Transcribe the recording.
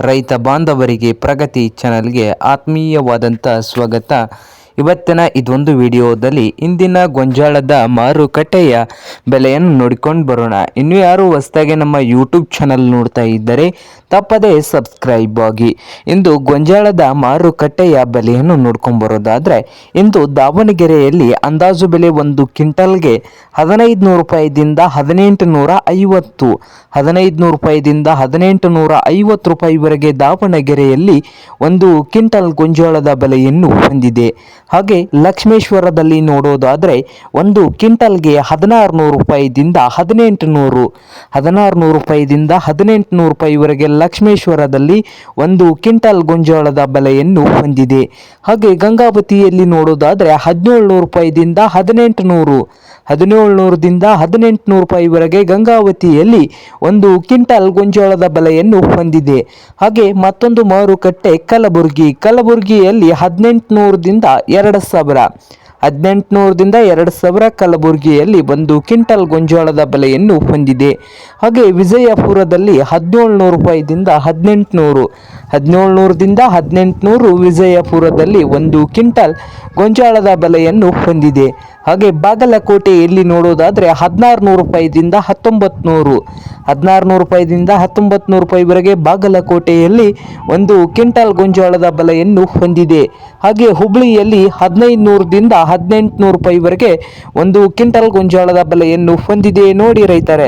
ರೈತ ಬಾಂಧವರಿಗೆ ಪ್ರಗತಿ ಚಾನಲ್ಗೆ ಆತ್ಮೀಯವಾದಂಥ ಸ್ವಾಗತ. ಇವತ್ತಿನ ಇದೊಂದು ವಿಡಿಯೋದಲ್ಲಿ ಇಂದಿನ ಗೊಂಜಾಳದ ಮಾರುಕಟ್ಟೆಯ ಬೆಲೆಯನ್ನು ನೋಡಿಕೊಂಡು ಬರೋಣ. ಇನ್ನು ಯಾರು ಹೊಸದಾಗಿ ನಮ್ಮ ಯೂಟ್ಯೂಬ್ ಚಾನಲ್ ನೋಡ್ತಾ ಇದ್ದರೆ ತಪ್ಪದೇ ಸಬ್ಸ್ಕ್ರೈಬ್ ಆಗಿ. ಇಂದು ಗೊಂಜಾಳದ ಮಾರುಕಟ್ಟೆಯ ಬೆಲೆಯನ್ನು ನೋಡ್ಕೊಂಡು ಬರೋದಾದರೆ, ಇಂದು ದಾವಣಗೆರೆಯಲ್ಲಿ ಅಂದಾಜು ಬೆಲೆ ಒಂದು ಕ್ವಿಂಟಲ್ಗೆ 1500 ರೂಪಾಯಿದಿಂದ 1850, 1500 ರೂಪಾಯಿದಿಂದ 1850 ರೂಪಾಯಿವರೆಗೆ ದಾವಣಗೆರೆಯಲ್ಲಿ ಒಂದು ಕ್ವಿಂಟಲ್ ಗೊಂಜಾಳದ ಬೆಲೆಯನ್ನು ಹೊಂದಿದೆ. ಹಾಗೆ ಲಕ್ಷ್ಮೇಶ್ವರದಲ್ಲಿ ನೋಡೋದಾದರೆ ಒಂದು ಕ್ವಿಂಟಲ್ಗೆ 1600 ರೂಪಾಯಿದಿಂದ 1800, 1600 ರೂಪಾಯಿದಿಂದ 1800 ರೂಪಾಯಿವರೆಗೆ ಲಕ್ಷ್ಮೇಶ್ವರದಲ್ಲಿ ಒಂದು ಕ್ವಿಂಟಲ್ ಗೊಂಜಾಳದ ಬೆಲೆಯನ್ನು ಹೊಂದಿದೆ. ಹಾಗೆ ಗಂಗಾವತಿಯಲ್ಲಿ ನೋಡೋದಾದರೆ 1700 ರೂಪಾಯಿದಿಂದ 1800, 1700ದಿಂದ 1800 ರೂಪಾಯಿವರೆಗೆ ಗಂಗಾವತಿಯಲ್ಲಿ ಒಂದು ಕ್ವಿಂಟಲ್ ಗೊಂಜಾಳದ ಬೆಲೆಯನ್ನು ಹೊಂದಿದೆ. ಹಾಗೆ ಮತ್ತೊಂದು ಮಾರುಕಟ್ಟೆ ಕಲಬುರಗಿಯಲ್ಲಿ 1800ದಿಂದ 2000, 1800ದಿಂದ 2000 ಕಲಬುರಗಿಯಲ್ಲಿ ಒಂದು ಕ್ವಿಂಟಲ್ ಗೊಂಜಾಳದ ಬೆಲೆಯನ್ನು ಹೊಂದಿದೆ. ಹಾಗೆ ವಿಜಯಪುರದಲ್ಲಿ 1700 ರೂಪಾಯಿದಿಂದ 1800, 1700ದಿಂದ 1800 ವಿಜಯಪುರದಲ್ಲಿ ಒಂದು ಕ್ವಿಂಟಲ್ ಗೊಂಜಾಳದ ಬೆಲೆಯನ್ನು ಹೊಂದಿದೆ. ಹಾಗೆ ಬಾಗಲಕೋಟೆಯಲ್ಲಿ ನೋಡೋದಾದರೆ 1600 ರೂಪಾಯಿದಿಂದ 1900, 1600 ರೂಪಾಯಿದಿಂದ 1900 ರೂಪಾಯಿವರೆಗೆ ಬಾಗಲಕೋಟೆಯಲ್ಲಿ ಒಂದು ಕ್ವಿಂಟಲ್ ಗೊಂಜಾಳದ ಬೆಲೆಯನ್ನು ಹೊಂದಿದೆ. ಹಾಗೆ ಹುಬ್ಳಿಯಲ್ಲಿ 1500ದಿಂದ 1800 ರೂಪಾಯಿವರೆಗೆ ಒಂದು ಕ್ವಿಂಟಲ್ ಗೊಂಜಾಳದ ಬೆಲೆಯನ್ನು ಹೊಂದಿದೆ. ನೋಡಿ ರೈತರೇ.